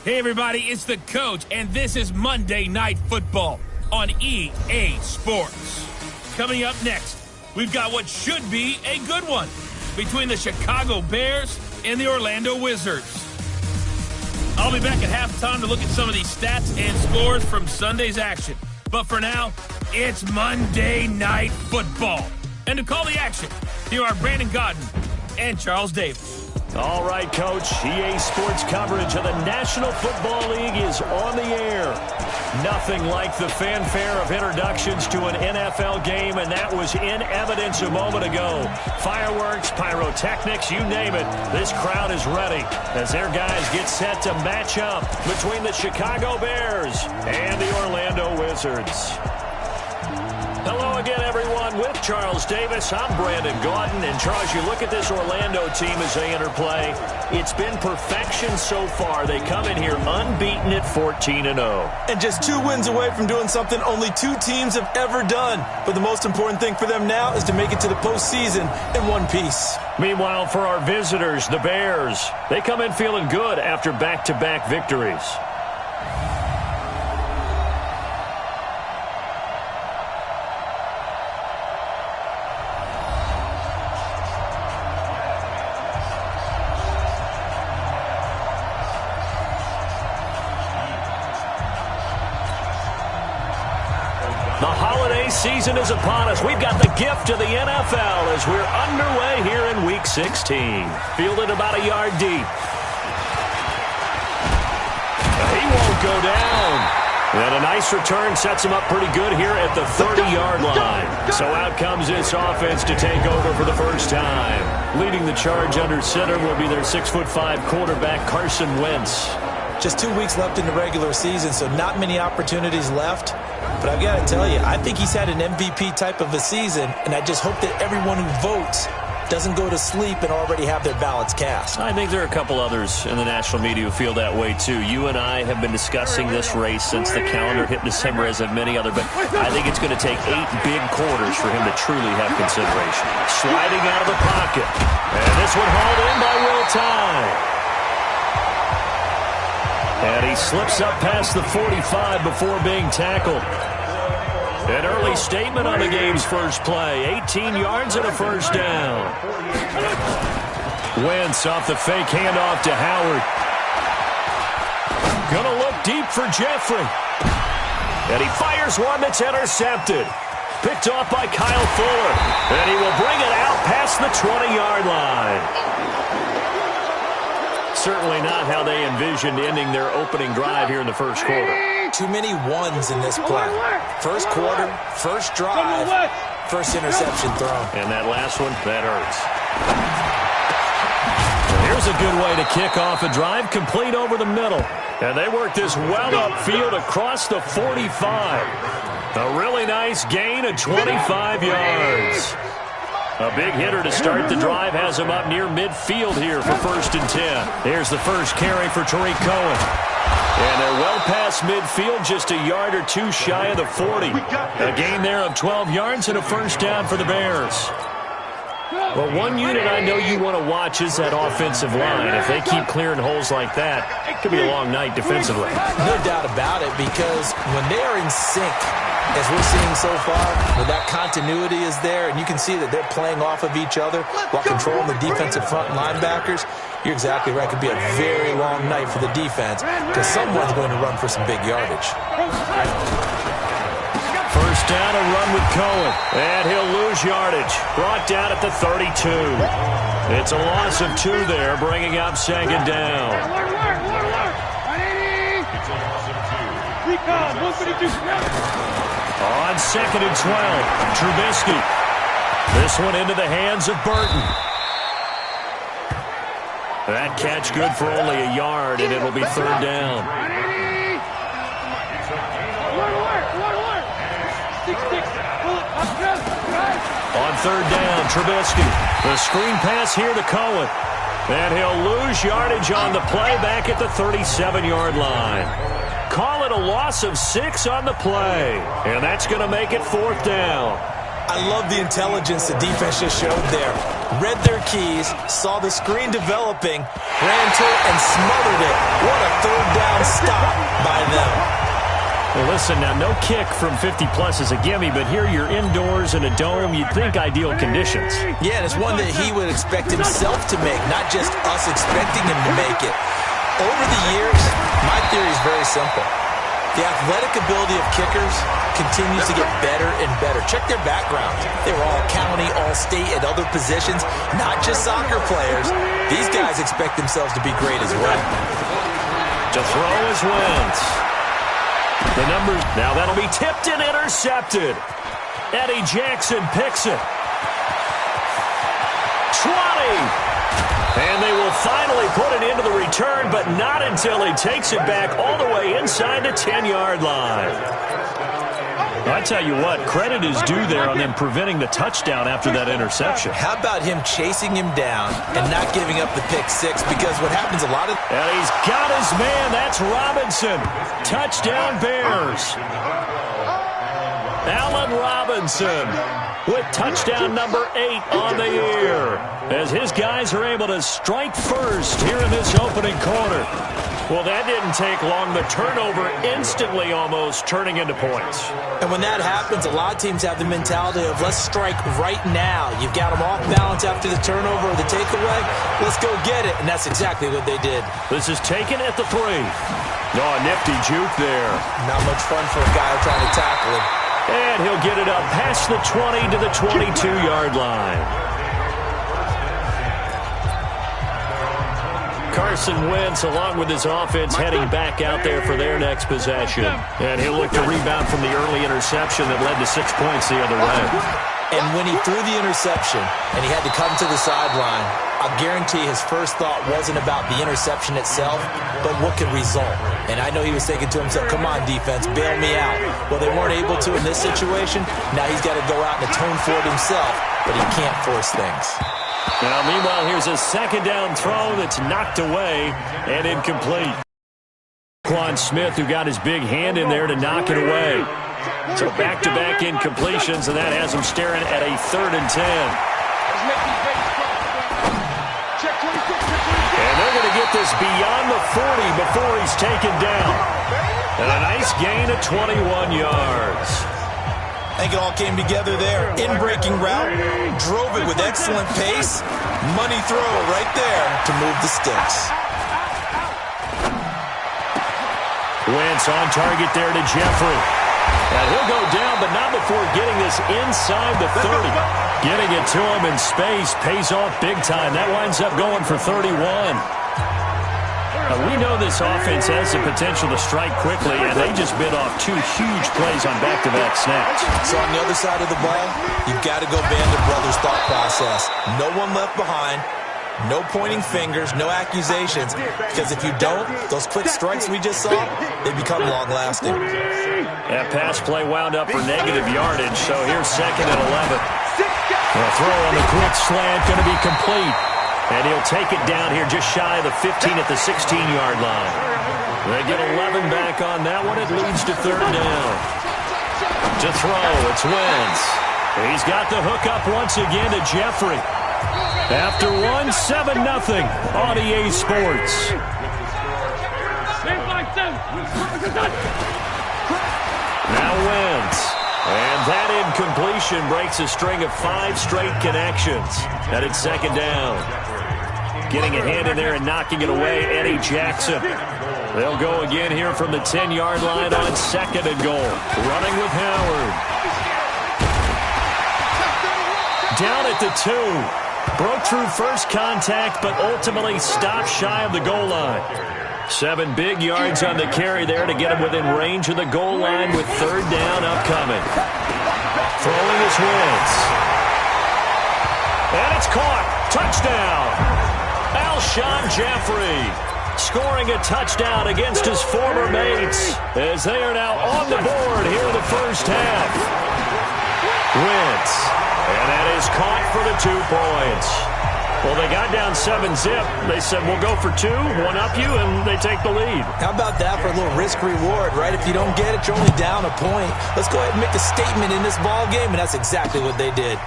Hey everybody, it's the coach, and this is Monday Night Football on EA Sports. Coming up next, we've got what should be a good one between the Chicago Bears and the Orlando Wizards. I'll be back at halftime to look at some of these stats and scores from Sunday's action. But for now, it's Monday Night Football. And to call the action, here are Brandon Godden and Charles Davis. All right, Coach. EA Sports coverage of the National Football League is on the air. Nothing like the fanfare of introductions to an NFL game, and that was in evidence a moment ago. Fireworks, pyrotechnics, you name it. This crowd is ready as their guys get set to match up between the Chicago Bears and the Orlando Wizards. Hello again, everyone. With Charles Davis, I'm Brandon Gaudin. And, Charles, you look at this Orlando team as they enter play. It's been perfection so far. They come in here unbeaten at 14-0. And just 2 wins away from doing something only 2 teams have ever done. But the most important thing for them now is to make it to the postseason in one piece. Meanwhile, for our visitors, the Bears, they come in feeling good after back-to-back victories. The holiday season is upon us. We've got the gift of the NFL as we're underway here in Week 16. Fielded about a yard deep. He won't go down. And a nice return sets him up pretty good here at the 30-yard line. So out comes this offense to take over for the first time. Leading the charge under center will be their 6'5" quarterback, Carson Wentz. Just 2 weeks left in the regular season, so not many opportunities left. But I've got to tell you, I think he's had an MVP type of a season, and I just hope that everyone who votes doesn't go to sleep and already have their ballots cast. I think there are a couple others in the national media who feel that way, too. You and I have been discussing this race since the calendar hit December, as have many others. But I think it's going to take 8 big quarters for him to truly have consideration. Sliding out of the pocket. And this one hauled in by Will Tye. And he slips up past the 45 before being tackled. An early statement on the game's first play. 18 yards and a first down. Wentz off the fake handoff to Howard. Gonna look deep for Jeffrey. And he fires one that's intercepted. Picked off by Kyle Fuller. And he will bring it out past the 20-yard line. Certainly not how they envisioned ending their opening drive here in the first quarter. Too many ones in this play. First quarter, first drive, first interception thrown. And that last one, that hurts. Here's a good way to kick off a drive, complete over the middle. And they work this well upfield across the 45. A really nice gain of 25 yards. A big hitter to start the drive has him up near midfield here for 1st and 10. Here's the first carry for Tariq Cohen. And they're well past midfield, just a yard or 2 shy of the 40. A gain there of 12 yards and a first down for the Bears. Well, one unit I know you want to watch is that offensive line. If they keep clearing holes like that, it could be a long night defensively. No doubt about it, because when they are in sync, as we're seeing so far, where that continuity is there, and you can see that they're playing off of each other while controlling the defensive front linebackers, you're exactly right. It could be a very long night for the defense because someone's going to run for some big yardage. First down, a run with Cohen, and he'll lose yardage. Brought down at the 32. It's a loss of 2 there, bringing up 2nd down. On 2nd and 12, Trubisky. This one into the hands of Burton. That catch good for only a yard, and it'll be 3rd down. On 3rd down, Trubisky. The screen pass here to Cohen. And he'll lose yardage on the play back at the 37-yard line. Call it a loss of 6 on the play. And that's going to make it 4th down. I love the intelligence the defense just showed there. read their keys, saw the screen developing, ran to it, and smothered it. What a third down stop by them. Well, listen, now, no kick from 50-plus is a gimme, but here you're indoors in a dome. You'd think ideal conditions. Yeah, and it's one that he would expect himself to make, not just us expecting him to make it. Over the years, my theory is very simple. The athletic ability of kickers continues to get better and better. Check their backgrounds. They were all county, all state, at other positions, not just soccer players. These guys expect themselves to be great as well. To throw is Wentz. The numbers, now that'll be tipped and intercepted. Eddie Jackson picks it. 20. And they will finally put it into the return, but not until he takes it back all the way inside the 10-yard line. I tell you what, credit is due there on them preventing the touchdown after that interception. How about him chasing him down and not giving up the pick six? Because what happens a lot of... And he's got his man. That's Robinson. Touchdown Bears. Allen Robinson with touchdown number 8 on the year, as his guys are able to strike first here in this opening quarter. Well, that didn't take long. The turnover instantly almost turning into points. And when that happens, a lot of teams have the mentality of let's strike right now. You've got them off balance after the turnover or the takeaway. Let's go get it. And that's exactly what they did. This is taken at the 3. Oh, nifty juke there. Not much fun for a guy trying to tackle him. And he'll get it up past the 20 to the 22-yard line. Carson Wentz, along with his offense, heading back out there for their next possession. And he'll look to rebound from the early interception that led to 6 points the other way. And when he threw the interception and he had to come to the sideline, I guarantee his first thought wasn't about the interception itself, but what could result. And I know he was thinking to himself, come on, defense, bail me out. Well, they weren't able to in this situation. Now he's got to go out and atone for it himself, but he can't force things. Now, meanwhile, here's a second down throw that's knocked away and incomplete. Quan Smith, who got his big hand in there to knock it away. So back-to-back incompletions, and that has him staring at a 3rd and 10. And they're going to get this beyond the 40 before he's taken down. And a nice gain of 21 yards. I think it all came together there. In-breaking route, drove it with excellent pace. Money throw right there to move the sticks. Wentz on target there to Jeffrey. And he'll go down, but not before getting this inside the 30. Getting it to him in space pays off big time. That winds up going for 31. We know this offense has the potential to strike quickly, and they just bit off 2 huge plays on back-to-back snaps. So on the other side of the ball, you've got to go Band of Brothers thought process. No one left behind. No pointing fingers, no accusations, because if you don't, those quick strikes we just saw, they become long-lasting. That pass play wound up for negative yardage, so here's 2nd and 11. The throw on the quick slant going to be complete, and he'll take it down here just shy of the 15 at the 16-yard line. They get 11 back on that one. It leads to 3rd down. To throw, it's Wentz. He's got the hook up once again to Jeffrey. After 1, 7-0 on EA Sports. Now Wentz. And that incompletion breaks a string of 5 straight connections. And it's 2nd down. Getting a hand in there and knocking it away, Eddie Jackson. They'll go again here from the 10-yard line on 2nd and goal. Running with Howard. Down at the 2. Broke through first contact, but ultimately stopped shy of the goal line. 7 big yards on the carry there to get him within range of the goal line with 3rd down upcoming. Throwing his Wentz. And it's caught. Touchdown. Alshon Jeffrey scoring a touchdown against his former mates as they are now on the board here in the first half. Wentz. And that is caught for the 2 points. Well, they got down 7-zip. They said, we'll go for 2, one up you, and they take the lead. How about that for a little risk-reward, right? If you don't get it, you're only down a point. Let's go ahead and make a statement in this ball game, and that's exactly what they did.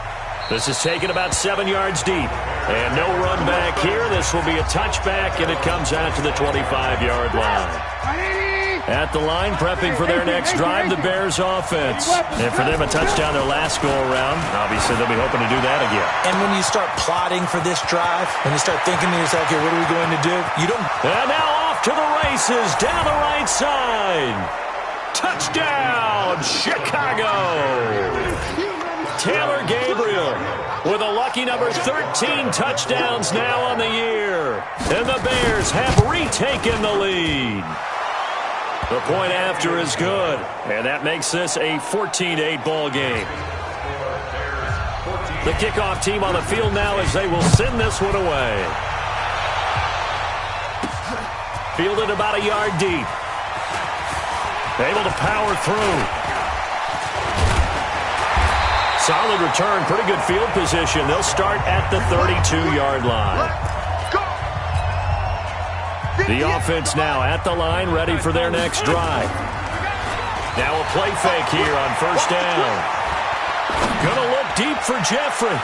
This is taken about 7 yards deep. And no run back here. This will be a touchback, and it comes out to the 25-yard line. At the line, prepping for their next drive, the Bears offense. And for them, a touchdown their last go-around. Obviously, they'll be hoping to do that again. And when you start plotting for this drive, when you start thinking to yourself, okay, what are we going to do? You don't... And now off to the races, down the right side. Touchdown, Chicago! Taylor Gabriel with a lucky number 13 touchdowns now on the year. And the Bears have retaken the lead. The point after is good, and that makes this a 14-8 ball game. The kickoff team on the field now as they will send this one away. Fielded about a yard deep. Able to power through. Solid return, pretty good field position. They'll start at the 32-yard line. The offense now at the line, ready for their next drive. Now a play fake here on first down. Gonna look deep for Jeffrey.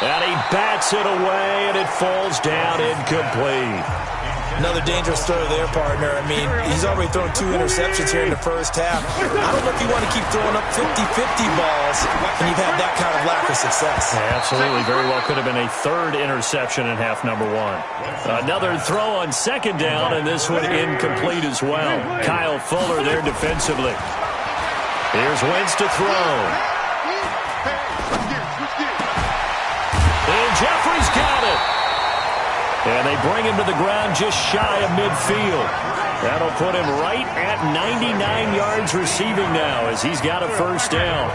And he bats it away, and it falls down incomplete. Another dangerous throw there, partner. I mean, he's already thrown 2 interceptions here in the first half. I don't know if you want to keep throwing up 50-50 balls and you've had that kind of lack of success. Yeah, absolutely. Very well could have been a 3rd interception in half number 1. Another throw on second down, and this one incomplete as well. Kyle Fuller there defensively. Here's Wentz to throw. And Jeffrey's got it. And they bring him to the ground just shy of midfield. That'll put him right at 99 yards receiving now as he's got a first down.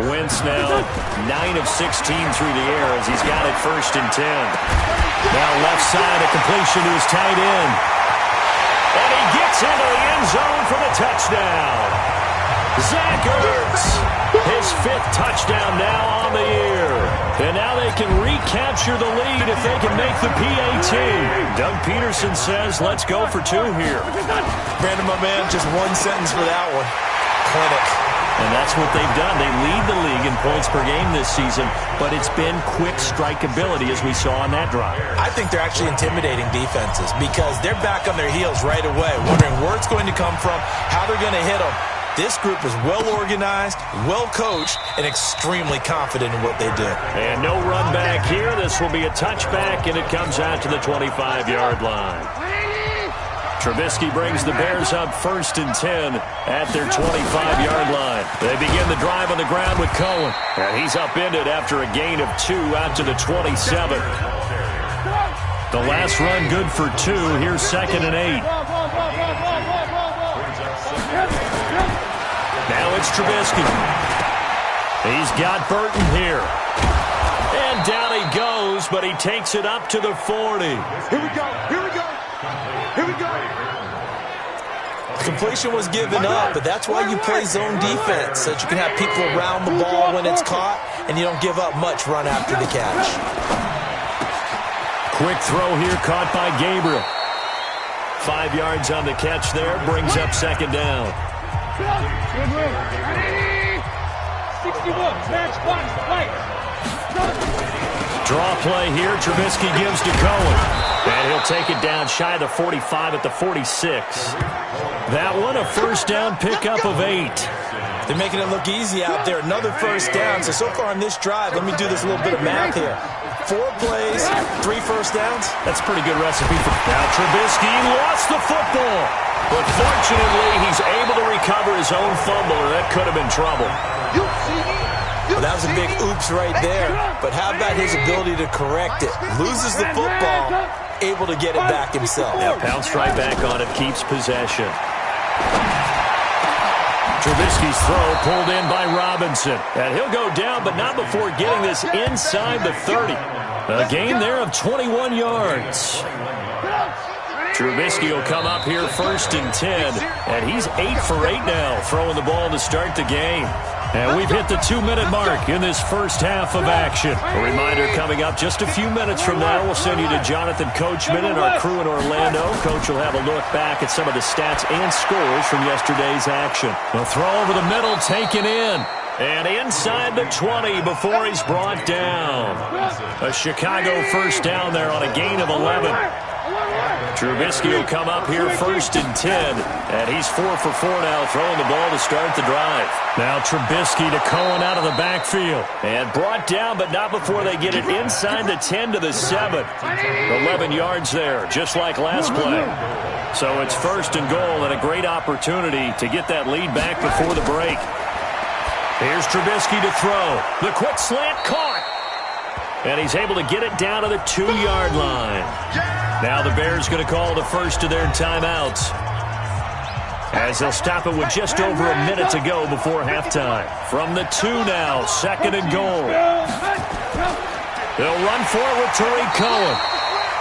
Wentz now 9 of 16 through the air as he's got it 1st and 10. Now left side, a completion to his tight end. And he gets into the end zone for the touchdown. Zach Ertz, his 5th touchdown now on the year. And now they can recapture the lead if they can make the PAT. Doug Peterson says, let's go for 2 here. Brandon, my man, just 1 sentence for that one. Clinic. And that's what they've done. They lead the league in points per game this season, but it's been quick strikeability as we saw on that drive. I think they're actually intimidating defenses because they're back on their heels right away, wondering where it's going to come from, how they're going to hit them. This group is well-organized, well-coached, and extremely confident in what they do. And no run back here. This will be a touchback, and it comes out to the 25-yard line. Trubisky brings the Bears up 1st and 10 at their 25-yard line. They begin the drive on the ground with Cohen. And he's upended after a gain of 2 out to the 27. The last run good for 2. Here's 2nd and 8. Now it's Trubisky. He's got Burton here. And down he goes, but he takes it up to the 40. Here we go. Here we go. Here we go. Completion was given up, but that's why you play zone defense, so that you can have people around the ball when it's caught, and you don't give up much run after the catch. Quick throw here, caught by Gabriel. 5 yards on the catch there, brings up 2nd down. 61, match box, fight. Draw play here. Trubisky gives to Cohen. And he'll take it down shy of the 45 at the 46. That one a first down pickup of 8. They're making it look easy out there. Another first down. So far on this drive, let me do this little bit of math here. 4 plays, 3 first downs. That's a pretty good recipe for... Now Trubisky lost the football. But fortunately, he's able to recover his own fumble, or that could have been trouble. Well, that was a big oops right there. But how about his ability to correct it? Loses the football, able to get it back himself. Yeah, pounced right back on it, keeps possession. Trubisky's throw pulled in by Robinson. And he'll go down, but not before getting this inside the 30. A gain there of 21 yards. Trubisky will come up here 1st and 10. And he's 8 for 8 now, throwing the ball to start the game. And we've hit the 2-minute mark in this first half of action. A reminder coming up just a few minutes from now, we'll send you to Jonathan Coachman and our crew in Orlando. Coach will have a look back at some of the stats and scores from yesterday's action. A throw over the middle, taken in. And inside the 20 before he's brought down. A Chicago first down there on a gain of 11. Trubisky will come up here 1st and 10. And he's 4 for 4 now, throwing the ball to start the drive. Now Trubisky to Cohen out of the backfield. And brought down, but not before they get it inside the 10 to the 7. 11 yards there, just like last play. So it's 1st and goal and a great opportunity to get that lead back before the break. Here's Trubisky to throw. The quick slant caught. And he's able to get it down to the 2-yard line. Now the Bears going to call the first of their timeouts, as they'll stop it with just over a minute to go before halftime. From the 2 now, 2nd and goal. They'll run for it with Tariq Cohen.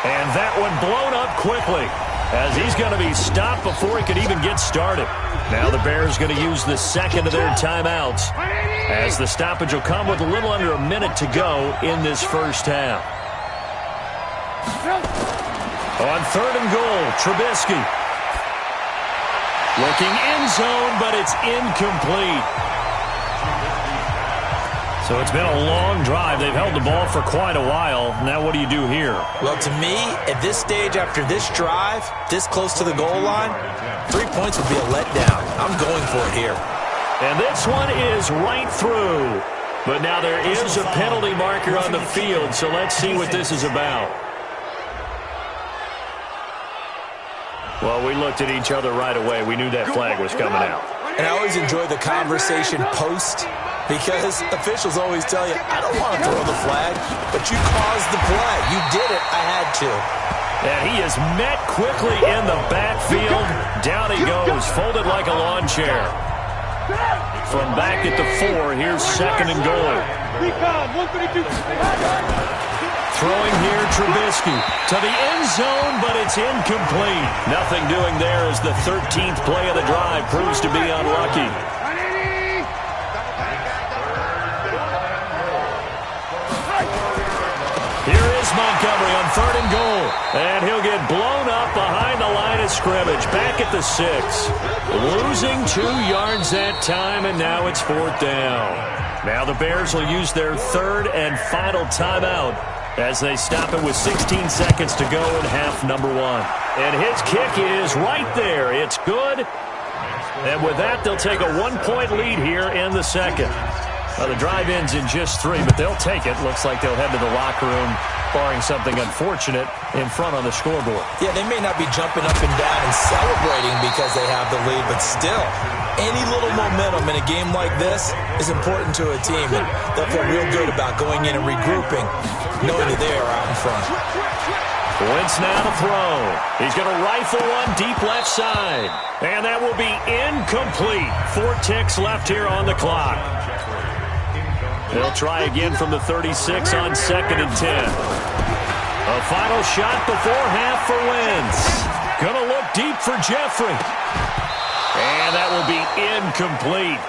And that one blown up quickly, as he's going to be stopped before he could even get started. Now the Bears going to use the 2nd of their timeouts, as the stoppage will come with a little under a minute to go in this first half. On 3rd and goal, Trubisky. Looking end zone, but it's incomplete. So it's been a long drive. They've held the ball for quite a while. Now what do you do here? Well, to me, at this stage after this drive, this close to the goal line, 3 points would be a letdown. I'm going for it here. And this one is right through. But now there is a penalty marker on the field, so let's see what this is about. Well, we looked at each other right away. We knew that flag was coming out. And I always enjoy the conversation post, because officials always tell you, I don't want to throw the flag, but you caused the play. You did it. I had to. And he is met quickly in the backfield. Down he goes, folded like a lawn chair. From back at the 4, here's 2nd and goal. Throwing here, Trubisky to the end zone, but it's incomplete. Nothing doing there as the 13th play of the drive proves to be unlucky. Here is Montgomery on 3rd and goal. And he'll get blown up behind the line of scrimmage. Back at the 6. Losing 2 yards that time, and now it's 4th down. Now the Bears will use their 3rd and final timeout, as they stop it with 16 seconds to go in half number 1. And his kick is right there. It's good. And with that, they'll take a 1-point lead here in the 2nd. Well, the drive ends in just 3, but they'll take it. Looks like they'll head to the locker room, barring something unfortunate, in front on the scoreboard. Yeah, they may not be jumping up and down and celebrating because they have the lead, but still, any little momentum in a game like this is important to a team, and they'll feel real good about going in and regrouping, knowing that they are out in front. Wentz now to throw. He's going to rifle one deep left side. And that will be incomplete. 4 ticks left here on the clock. They'll try again from the 36 on 2nd and 10. A final shot before half for Wentz. Going to look deep for Jeffrey. And that will be incomplete.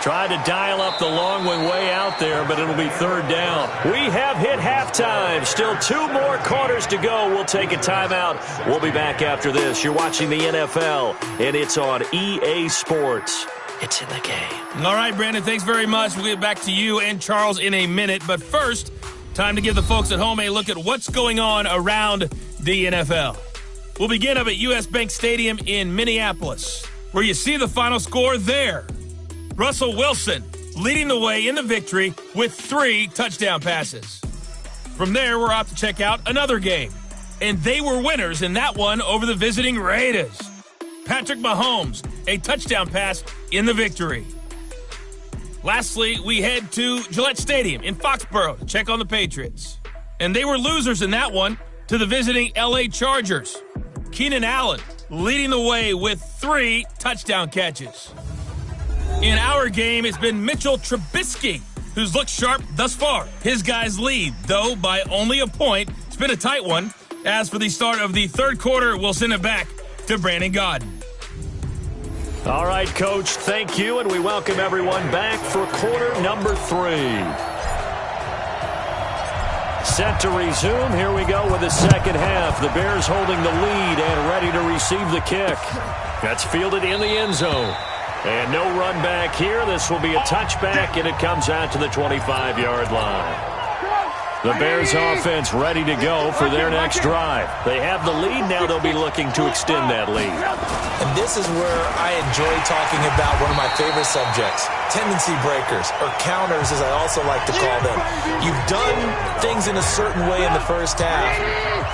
Tried to dial up the long one way out there, but it'll be 3rd down. We have hit halftime. Still 2 more quarters to go. We'll take a timeout. We'll be back after this. You're watching the NFL, and it's on EA Sports. It's in the game. All right, Brandon, thanks very much. We'll get back to you and Charles in a minute. But first, time to give the folks at home a look at what's going on around the NFL. We'll begin up at US Bank Stadium in Minneapolis, where you see the final score there. Russell Wilson leading the way in the victory with 3 touchdown passes. From there, we're off to check out another game. And they were winners in that one over the visiting Raiders. Patrick Mahomes, a touchdown pass in the victory. Lastly, we head to Gillette Stadium in Foxborough to check on the Patriots. And they were losers in that one to the visiting LA Chargers. Keenan Allen leading the way with 3 touchdown catches. In our game, it's been Mitchell Trubisky who's looked sharp thus far. His guys lead, though, by only a point. It's been a tight one. As for the start of the 3rd quarter, we'll send it back to Brandon Gaudin. All right, Coach, thank you, and we welcome everyone back for quarter number 3. Set to resume. Here we go with the second half. The Bears holding the lead and ready to receive the kick. That's fielded in the end zone. And no run back here. This will be a touchback, and it comes out to the 25-yard line. The Bears offense ready to go for their next drive. They have the lead. Now they'll be looking to extend that lead. And this is where I enjoy talking about one of my favorite subjects, tendency breakers, or counters as I also like to call them. You've done things in a certain way in the first half,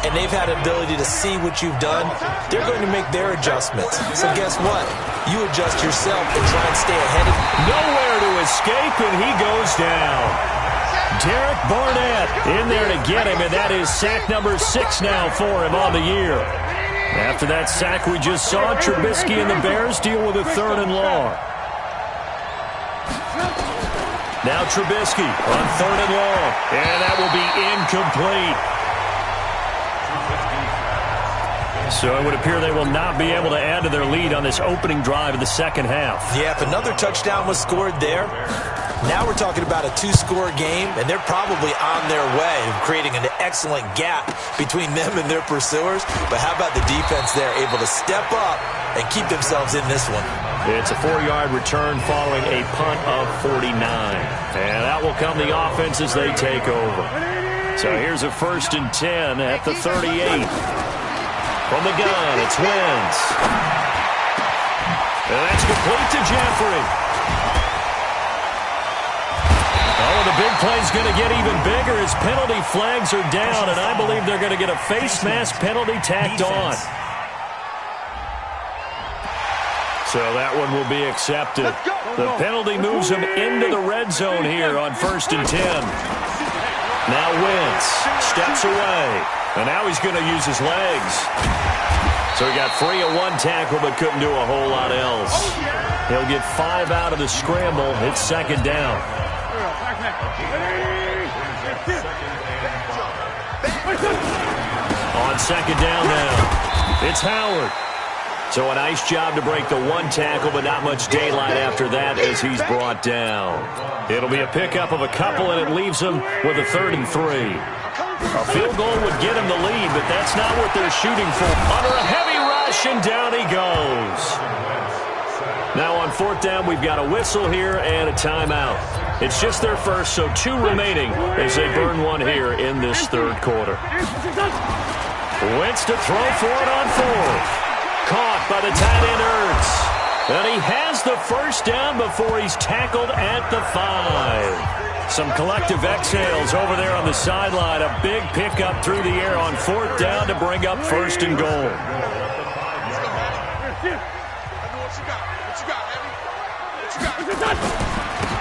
and they've had an ability to see what you've done. They're going to make their adjustments. So guess what? You adjust yourself and try and stay ahead of nowhere to escape, and he goes down. Derek Barnett in there to get him, and that is sack number 6 now for him on the year. After that sack we just saw, Trubisky and the Bears deal with a 3rd and long. Now Trubisky on 3rd and long, and that will be incomplete. So it would appear they will not be able to add to their lead on this opening drive of the second half. Yeah, if another touchdown was scored there, now we're talking about a 2-score game, and they're probably on their way of creating an excellent gap between them and their pursuers. But how about the defense there, able to step up and keep themselves in this one? It's a 4-yard return following a punt of 49. And that will come the offense as they take over. So here's a 1st and 10 at the 38. From the gun, it's Wentz. And that's complete to Jeffrey. Oh, the big play's going to get even bigger as penalty flags are down, and I believe they're going to get a face mask penalty tacked on. So that one will be accepted. The penalty moves him into the red zone here on 1st and 10. Now Wentz steps away, and now he's going to use his legs. So he got free of one tackle but couldn't do a whole lot else. He'll get 5 out of the scramble. It's 2nd down. On 2nd down now, it's Howard. So a nice job to break the one tackle, but not much daylight after that as he's brought down. It'll be a pickup of a couple, and it leaves him with a 3rd and 3. A field goal would get him the lead, but that's not what they're shooting for. Under a heavy rush, and down he goes. Now on 4th down, we've got a whistle here and a timeout. It's just their first, so 2 remaining as they burn one here in this 3rd quarter. Wentz to throw for it on 4th. Caught by the tight end Ertz. And he has the 1st down before he's tackled at the 5. Some collective exhales over there on the sideline. A big pickup through the air on 4th down to bring up 1st and goal.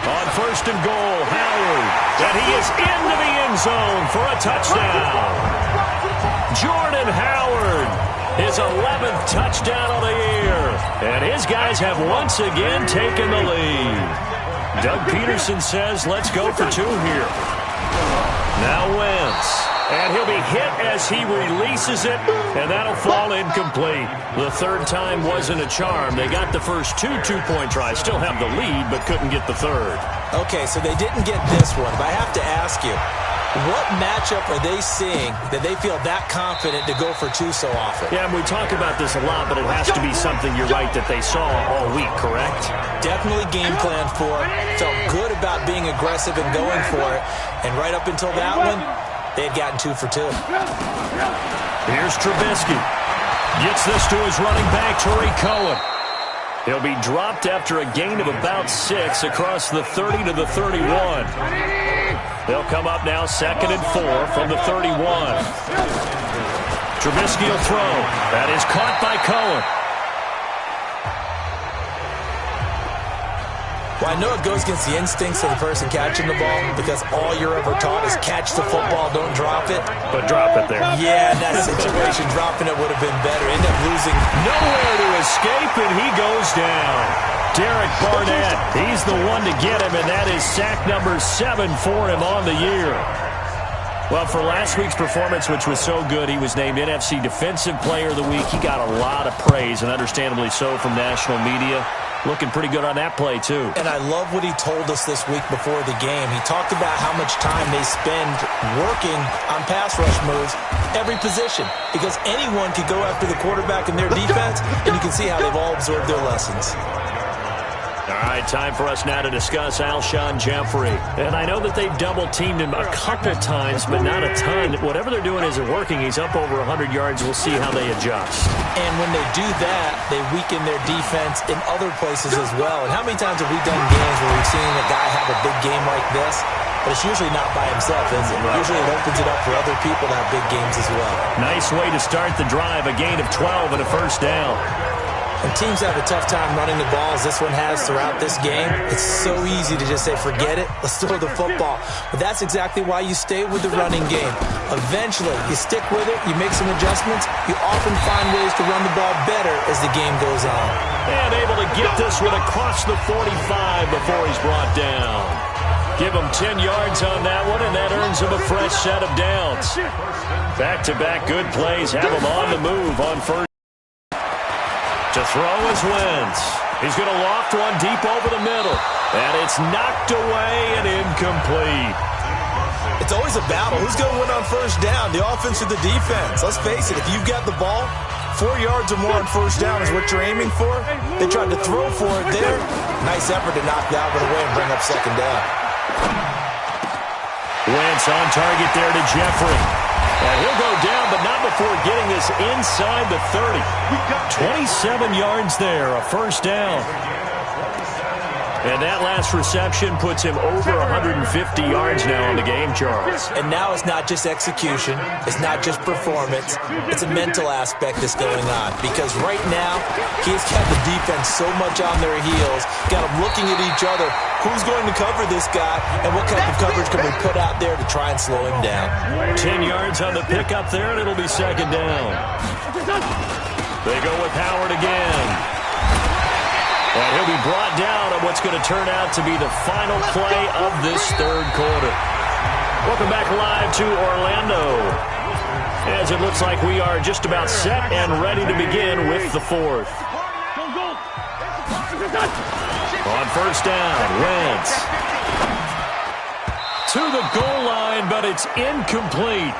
On 1st and goal, Howard. And he is into the end zone for a touchdown. Jordan Howard, his 11th touchdown of the year. And his guys have once again taken the lead. Doug Peterson says, let's go for 2 here. Now Wentz. And he'll be hit as he releases it, and that'll fall incomplete. The 3rd time wasn't a charm. They got the first 2 two-point tries. Still have the lead, but couldn't get the 3rd. Okay, so they didn't get this one, but I have to ask you, what matchup are they seeing that they feel that confident to go for 2 so often? Yeah, and we talk about this a lot, but it has to be something, you're right, that they saw all week, correct? Definitely game plan for it. Felt good about being aggressive and going for it. And right up until that one, they had gotten 2 for 2. Here's Trubisky. Gets this to his running back, Tariq Cohen. He'll be dropped after a gain of about 6 across the 30 to the 31. They'll come up now 2nd and 4 from the 31. Trubisky will throw. That is caught by Cohen. Well, I know it goes against the instincts of the person catching the ball because all you're ever taught is catch the football, don't drop it. But drop it there. Yeah, in that situation, dropping it would have been better. End up losing. Nowhere to escape, and he goes down. Derek Barnett, he's the one to get him, and that is sack number 7 for him on the year. Well, for last week's performance, which was so good, he was named NFC Defensive Player of the Week. He got a lot of praise, and understandably so, from national media. Looking pretty good on that play, too. And I love what he told us this week before the game. He talked about how much time they spend working on pass rush moves, every position, because anyone could go after the quarterback in their defense, and you can see how they've all absorbed their lessons. All right, time for us now to discuss Alshon Jeffrey. And I know that they've double-teamed him a couple times, but not a ton. Whatever they're doing isn't working. He's up over 100 yards. We'll see how they adjust. And when they do that, they weaken their defense in other places as well. And how many times have we done games where we've seen a guy have a big game like this? But it's usually not by himself, is it? Usually it opens it up for other people to have big games as well. Nice way to start the drive. A gain of 12 and a first down. When teams have a tough time running the ball, as this one has throughout this game, it's so easy to just say, forget it, let's throw the football. But that's exactly why you stay with the running game. Eventually, you stick with it, you make some adjustments, you often find ways to run the ball better as the game goes on. And able to get this one across the 45 before he's brought down. Give him 10 yards on that one, and that earns him a fresh set of downs. Back-to-back good plays have him on the move on first. To throw is Wentz. He's going to loft one deep over the middle. And it's knocked away and incomplete. It's always a battle. Who's going to win on first down, the offense or the defense? Let's face it, if you've got the ball, 4 yards or more on first down is what you're aiming for. They tried to throw for it there. Nice effort to knock that one away and bring up second down. Wentz on target there to Jeffrey. And he'll go down, but not before getting this inside the 30. 27 yards there, a first down. And that last reception puts him over 150 yards now on the game, Charles. And now it's not just execution. It's not just performance. It's a mental aspect that's going on. Because right now, he's got the defense so much on their heels, got them looking at each other. Who's going to cover this guy, and what type of coverage can we put out there to try and slow him down? 10 yards on the pickup there, and it'll be second down. They go with Howard again. And he'll be brought down on what's going to turn out to be the final play of this third quarter. Welcome back live to Orlando, as it looks like we are just about set and ready to begin with the fourth. On first down, Wentz. To the goal line, but it's incomplete.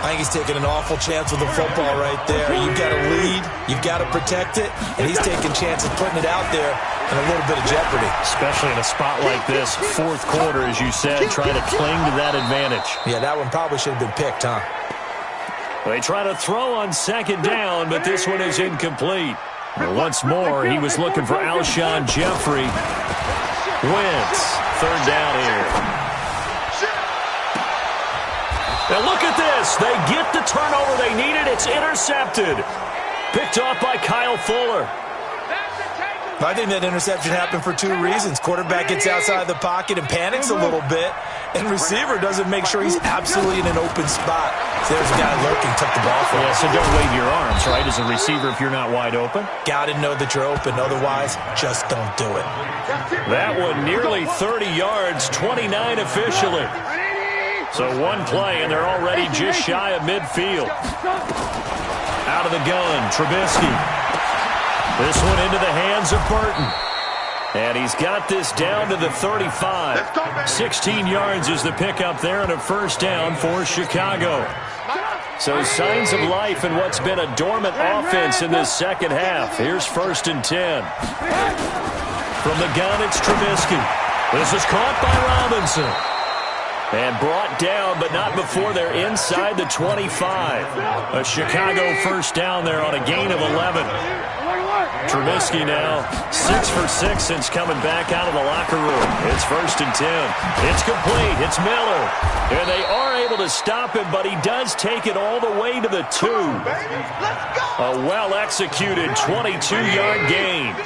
I think he's taking an awful chance with the football right there. You've got to lead, you've got to protect it, and he's taking chances putting it out there in a little bit of jeopardy. Especially in a spot like this, fourth quarter, as you said, trying to cling to that advantage. Yeah, that one probably should have been picked, huh? They try to throw on second down, but this one is incomplete. Once more, he was looking for Alshon Jeffrey. Wentz, third down here. Now look at this. They get the turnover they needed. It's intercepted. Picked off by Kyle Fuller. I think that interception happened for two reasons. Quarterback gets outside the pocket and panics a little bit, and receiver doesn't make sure he's absolutely in an open spot. So there's a guy lurking, took the ball from him. Yeah, so don't wave your arms, right, as a receiver if you're not wide open. Got to know that you're open. Otherwise, just don't do it. That one nearly 30 yards, 29 officially. So one play, and they're already just shy of midfield. Out of the gun, Trubisky. This one into the hands of Burton. And he's got this down to the 35. 16 yards is the pickup there, and a first down for Chicago. So signs of life in what's been a dormant offense in this second half. Here's first and 10. From the gun, it's Trubisky. This is caught by Robinson. And brought down, but not before they're inside the 25. A Chicago first down there on a gain of 11. Trubisky now 6 for 6 since coming back out of the locker room. It's first and 10. It's complete. It's Miller. And they are able to stop him, but he does take it all the way to the 2. A well-executed 22-yard gain.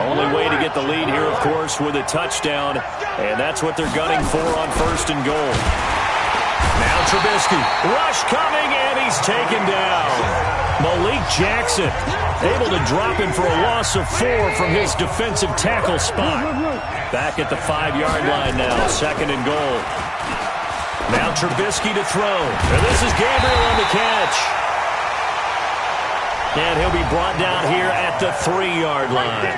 Only way to get the lead here, of course, with a touchdown, and that's what they're gunning for on first and goal. Now Trubisky, rush coming, and he's taken down. Malik Jackson able to drop him for a loss of 4 from his defensive tackle spot. Back at the 5-yard line now, second and goal. Now Trubisky to throw, and this is Gabriel on the catch. And he'll be brought down here at the 3-yard line.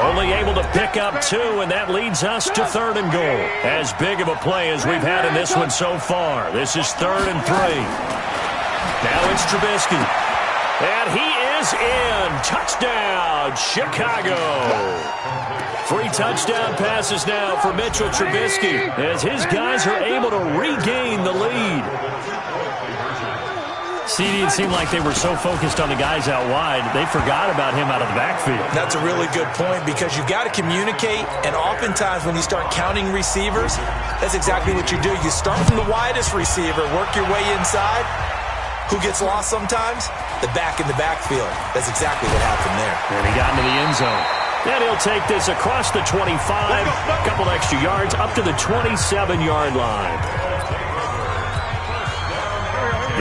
Only able to pick up 2, and that leads us to third and goal. As big of a play as we've had in this one so far. This is third and 3. Now it's Trubisky. And he is in. Touchdown, Chicago. 3 touchdown passes now for Mitchell Trubisky as his guys are able to regain the lead. CD, it seemed like they were so focused on the guys out wide, they forgot about him out of the backfield. That's a really good point because you've got to communicate, and oftentimes when you start counting receivers, that's exactly what you do. You start from the widest receiver, work your way inside. Who gets lost sometimes? The back in the backfield. That's exactly what happened there. And he got into the end zone. And he'll take this across the 25, a couple extra yards, up to the 27-yard line.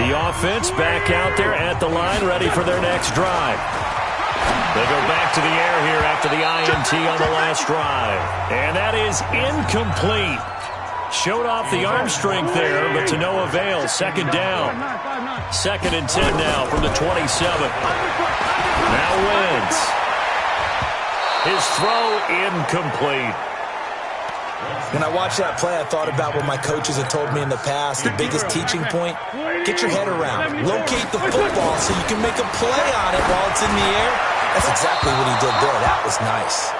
The offense back out there at the line, ready for their next drive. They go back to the air here after the INT on the last drive. And that is incomplete. Showed off the arm strength there, but to no avail. Second down. 2nd and 10 now from the 27. Now Wentz. His throw incomplete. When I watched that play, I thought about what my coaches had told me in the past. The biggest teaching point, get your head around. Locate the football so you can make a play on it while it's in the air. That's exactly what he did there. That was nice.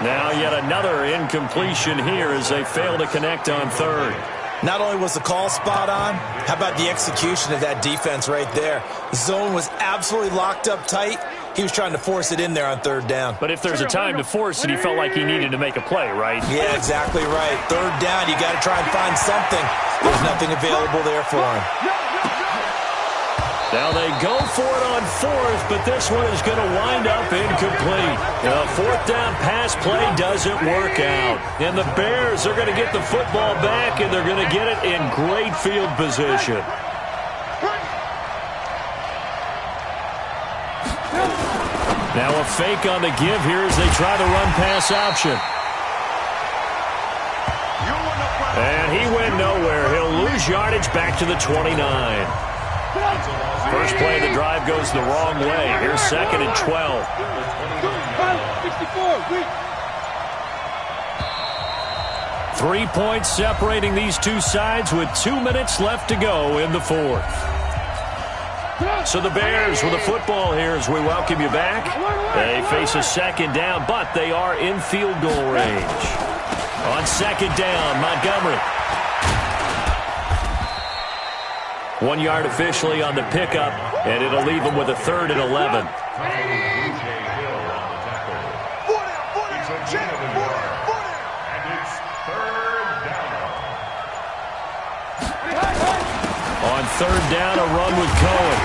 Now yet another incompletion here as they fail to connect on 3rd. Not only was the call spot on, how about the execution of that defense right there? The zone was absolutely locked up tight. He was trying to force it in there on 3rd down. But if there's a time to force it, he felt like he needed to make a play, right? Yeah, exactly right. 3rd down, you got to try and find something. There's nothing available there for him. Now they go for it on 4th, but this one is going to wind up incomplete. The 4th down pass play doesn't work out. And the Bears are going to get the football back, and they're going to get it in great field position. Now a fake on the give here as they try the run-pass option. And he went nowhere. He'll lose yardage back to the 29. First play of the drive goes the wrong way. Here's 2nd and 12. 3 points separating these two sides with 2 minutes left to go in the 4th. So the Bears with the football here as we welcome you back. They face a 2nd down, but they are in field goal range. On 2nd down, Montgomery. 1 yard officially on the pickup, and it'll leave them with a 3rd and 11. On 3rd down, a run with Cohen.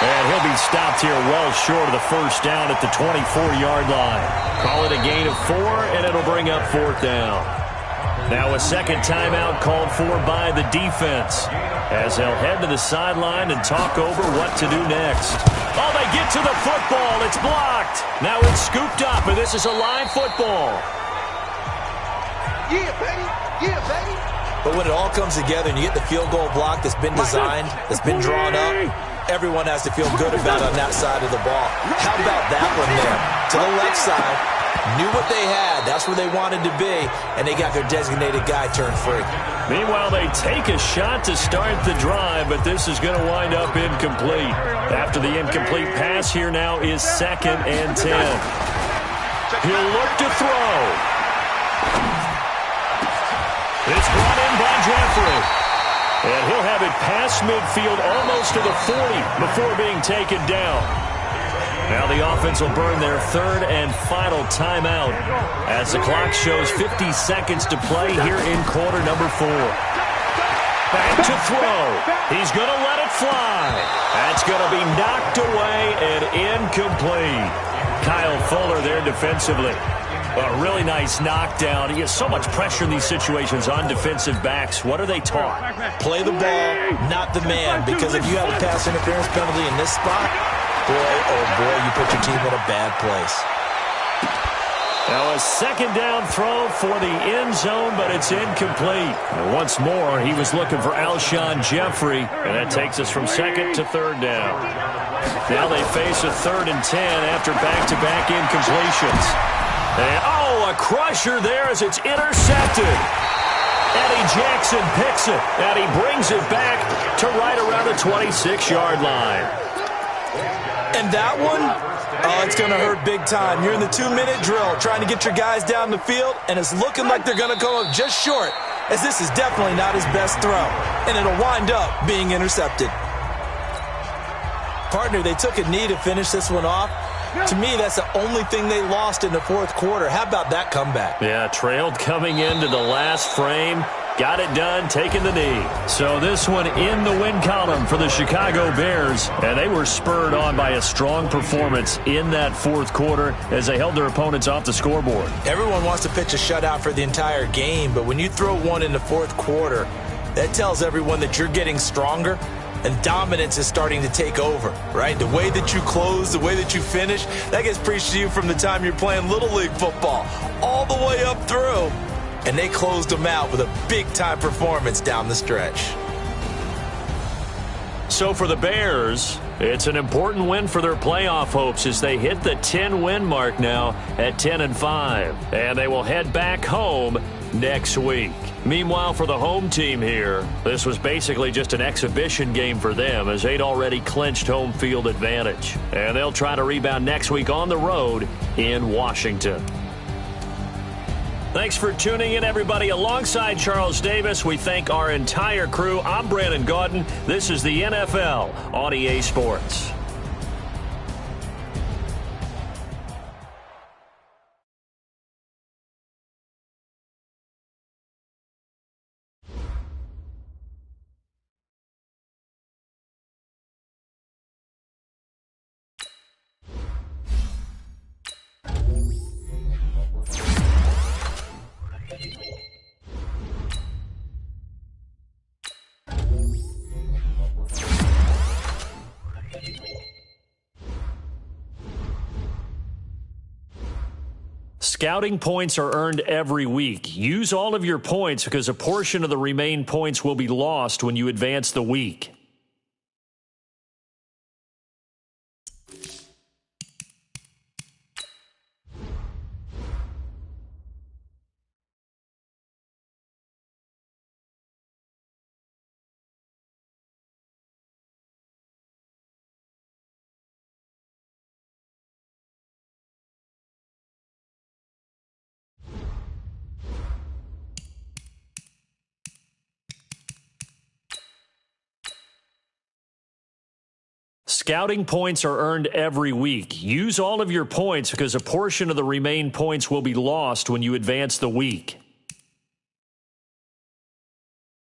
And he'll be stopped here well short of the 1st down at the 24-yard line. Call it a gain of 4, and it'll bring up 4th down. Now a 2nd timeout called for by the defense as they'll head to the sideline and talk over what to do next. Oh, they get to the football. It's blocked. Now it's scooped up, and this is a live football. Yeah, baby. Yeah, baby. But when it all comes together and you get the field goal block that's been designed, that's been drawn up, everyone has to feel good about on that side of the ball. How about that one there? To the left side, knew what they had. That's where they wanted to be, and they got their designated guy turned free. Meanwhile, they take a shot to start the drive, but this is going to wind up incomplete. After the incomplete pass, here now is 2nd and 10. He'll look to throw. It's brought in by Jeffrey. And he'll have it past midfield almost to the 40 before being taken down. Now the offense will burn their 3rd and final timeout as the clock shows 50 seconds to play here in quarter number 4. Back to throw. He's going to let it fly. That's going to be knocked away and incomplete. Kyle Fuller there defensively. A really nice knockdown. He has so much pressure in these situations on defensive backs. What are they taught? Play the ball, not the man, because if you have a pass interference penalty in this spot, boy, oh boy, you put your team in a bad place. Now a 2nd down throw for the end zone, but it's incomplete. And once more, he was looking for Alshon Jeffrey, and that takes us from 2nd to 3rd down. Now they face a 3rd and 10 after back-to-back incompletions. And, oh, a crusher there as it's intercepted. Eddie Jackson picks it, and he brings it back to right around the 26-yard line. And that one, oh, it's going to hurt big time. You're in the 2-minute drill trying to get your guys down the field, and it's looking like they're going to come up just short, as this is definitely not his best throw, and it'll wind up being intercepted. Partner, they took a knee to finish this one off. To me, that's the only thing they lost in the fourth quarter. How about that comeback? Yeah, trailed coming into the last frame. Got it done, taking the knee. So this one in the win column for the Chicago Bears. And they were spurred on by a strong performance in that fourth quarter as they held their opponents off the scoreboard. Everyone wants to pitch a shutout for the entire game, but when you throw one in the fourth quarter, that tells everyone that you're getting stronger and dominance is starting to take over, right? The way that you close, the way that you finish, that gets preached to you from the time you're playing Little League football all the way up through. And they closed them out with a big-time performance down the stretch. So for the Bears, it's an important win for their playoff hopes as they hit the 10-win mark now at 10-5. And they will head back home next week. Meanwhile, for the home team here, this was basically just an exhibition game for them as they'd already clinched home field advantage. And they'll try to rebound next week on the road in Washington. Thanks for tuning in, everybody. Alongside Charles Davis, we thank our entire crew. I'm Brandon Gaudin. This is the NFL on EA Sports. Scouting points are earned every week. Use all of your points because a portion of the remaining points will be lost when you advance the week. Scouting points are earned every week. Use all of your points because a portion of the remaining points will be lost when you advance the week.